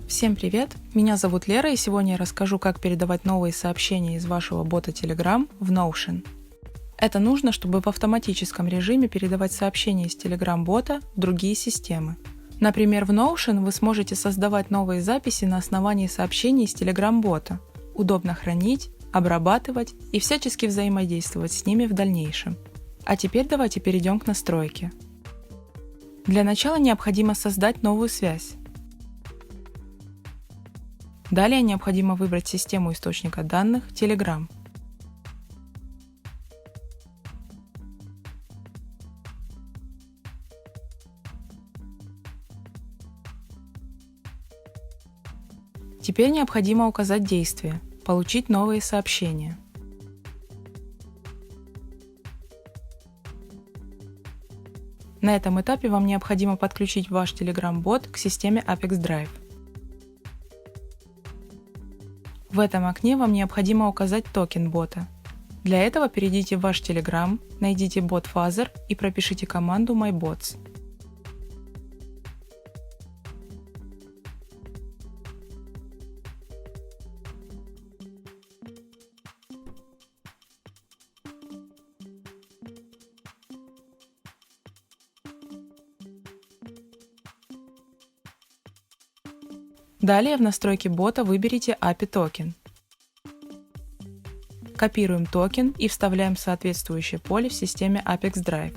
Всем привет! Меня зовут Лера, и сегодня я расскажу, как передавать новые сообщения из вашего бота Telegram в Notion. Это нужно, чтобы в автоматическом режиме передавать сообщения из Telegram-бота в другие системы. Например, в Notion вы сможете создавать новые записи на основании сообщений из Telegram-бота. Удобно хранить, обрабатывать и всячески взаимодействовать с ними в дальнейшем. А теперь давайте перейдем к настройке. Для начала необходимо создать новую связь. Далее необходимо выбрать систему источника данных Telegram. Теперь необходимо указать действие «Получить новые сообщения». На этом этапе вам необходимо подключить ваш Telegram-бот к системе Apex Drive. В этом окне вам необходимо указать токен бота. Для этого перейдите в ваш Telegram, найдите бот Fuzzer и пропишите команду mybots. Далее в настройке бота выберите API токен. Копируем токен и вставляем в соответствующее поле в системе Apex Drive.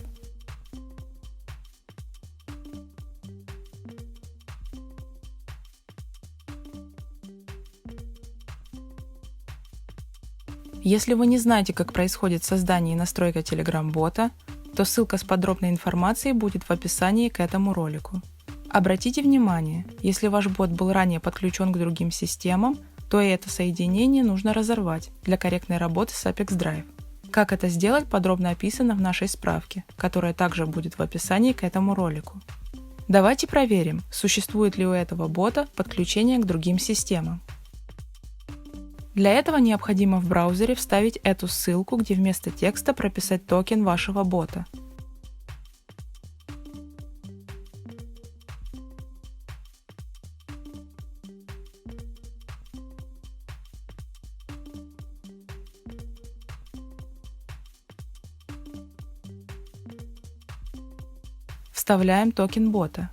Если вы не знаете, как происходит создание и настройка Telegram-бота, то ссылка с подробной информацией будет в описании к этому ролику. Обратите внимание, если ваш бот был ранее подключен к другим системам, то и это соединение нужно разорвать для корректной работы с Apex Drive. Как это сделать, подробно описано в нашей справке, которая также будет в описании к этому ролику. Давайте проверим, существует ли у этого бота подключение к другим системам. Для этого необходимо в браузере вставить эту ссылку, где вместо текста прописать токен вашего бота. Вставляем токен бота.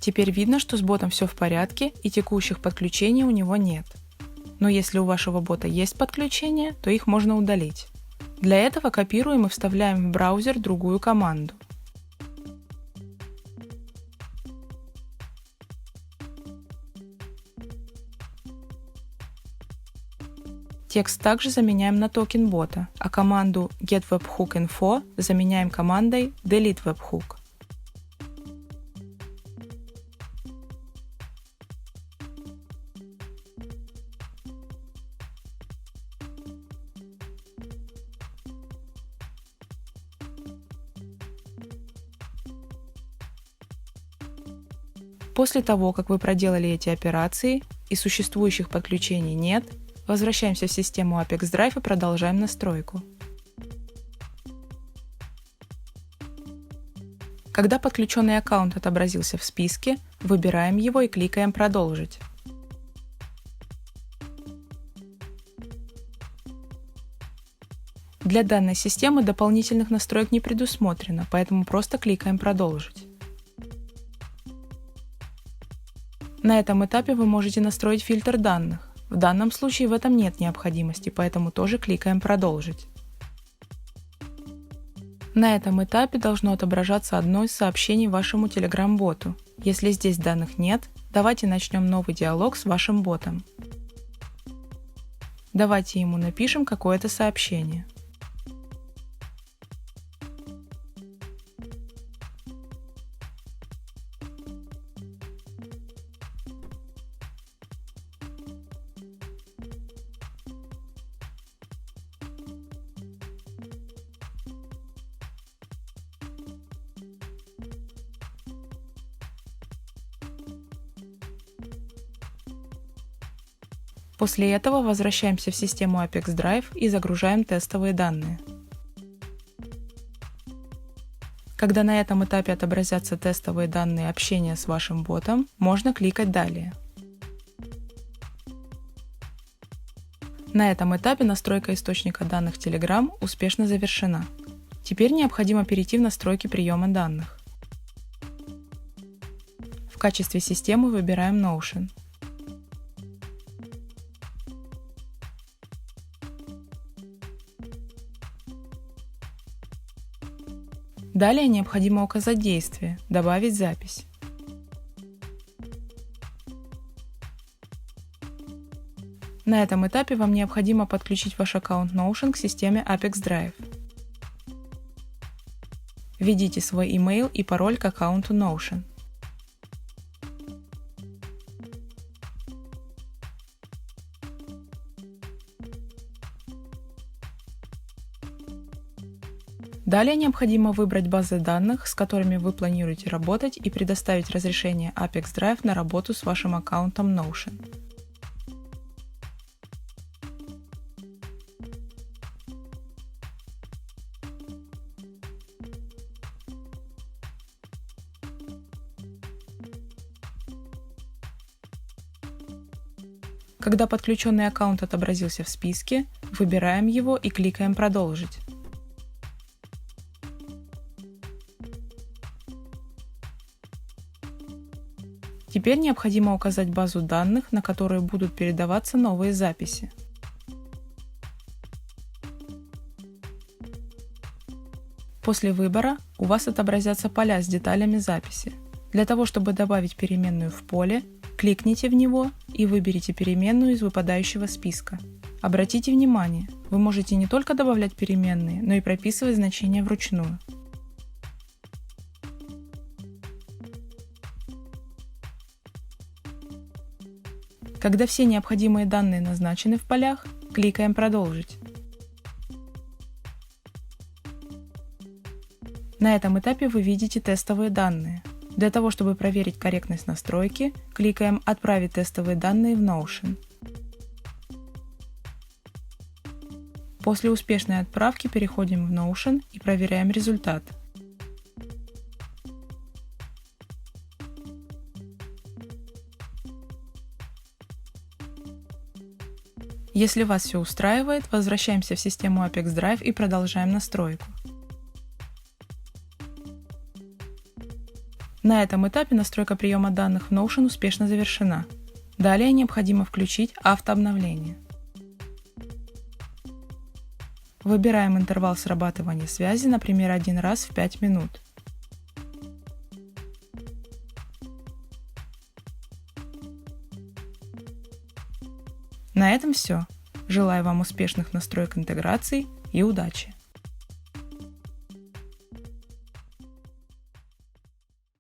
Теперь видно, что с ботом все в порядке и текущих подключений у него нет. Но если у вашего бота есть подключения, то их можно удалить. Для этого копируем и вставляем в браузер другую команду. Текст также заменяем на токен бота, а команду getWebhookInfo заменяем командой deleteWebhook. После того, как вы проделали эти операции и существующих подключений нет, возвращаемся в систему Apex Drive и продолжаем настройку. Когда подключенный аккаунт отобразился в списке, выбираем его и кликаем «Продолжить». Для данной системы дополнительных настроек не предусмотрено, поэтому просто кликаем «Продолжить». На этом этапе вы можете настроить фильтр данных. В данном случае в этом нет необходимости, поэтому тоже кликаем «Продолжить». На этом этапе должно отображаться одно из сообщений вашему Telegram-боту. Если здесь данных нет, давайте начнем новый диалог с вашим ботом. Давайте ему напишем какое-то сообщение. После этого возвращаемся в систему Apex Drive и загружаем тестовые данные. Когда на этом этапе отобразятся тестовые данные общения с вашим ботом, можно кликать «Далее». На этом этапе настройка источника данных Telegram успешно завершена. Теперь необходимо перейти в настройки приема данных. В качестве системы выбираем Notion. Далее необходимо указать действие «Добавить запись». На этом этапе вам необходимо подключить ваш аккаунт Notion к системе Apex Drive. Введите свой email и пароль к аккаунту Notion. Далее необходимо выбрать базы данных, с которыми вы планируете работать, и предоставить разрешение Apex Drive на работу с вашим аккаунтом Notion. Когда подключенный аккаунт отобразился в списке, выбираем его и кликаем «Продолжить». Теперь необходимо указать базу данных, на которую будут передаваться новые записи. После выбора у вас отобразятся поля с деталями записи. Для того, чтобы добавить переменную в поле, кликните в него и выберите переменную из выпадающего списка. Обратите внимание, вы можете не только добавлять переменные, но и прописывать значения вручную. Когда все необходимые данные назначены в полях, кликаем «Продолжить». На этом этапе вы видите тестовые данные. Для того, чтобы проверить корректность настройки, кликаем «Отправить тестовые данные в Notion». После успешной отправки переходим в Notion и проверяем результат. Если вас все устраивает, возвращаемся в систему Apex Drive и продолжаем настройку. На этом этапе настройка приема данных в Notion успешно завершена. Далее необходимо включить автообновление. Выбираем интервал срабатывания связи, например, 1 раз в 5 минут. На этом все. Желаю вам успешных настроек интеграции и удачи!